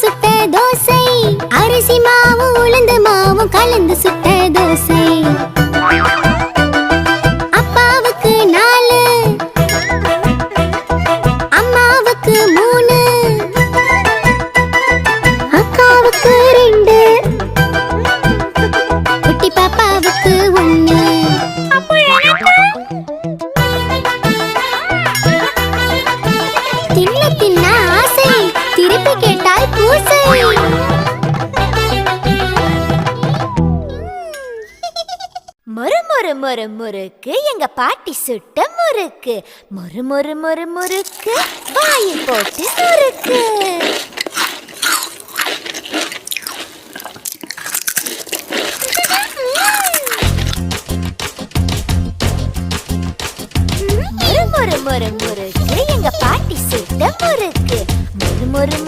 சுட்ட தோசை, அரிசி மாவும் உளுந்து மாவும் கலந்து சுட்ட தோசை. அப்பாவுக்கு 4, அம்மாவுக்கு 3, அக்காவுக்கு 2, குட்டி பாப்பாவுக்கு 1. தின்ன தின்ன ஆசை, திருப்பி கேட்டால் பூசை. மொறு மொறு மொறு முறுக்கு எங்க பாட்டி சுட்ட முறுக்கு. மொறு மொறு மொறு முறுக்கு வாயில் போட்டு முறுக்கு.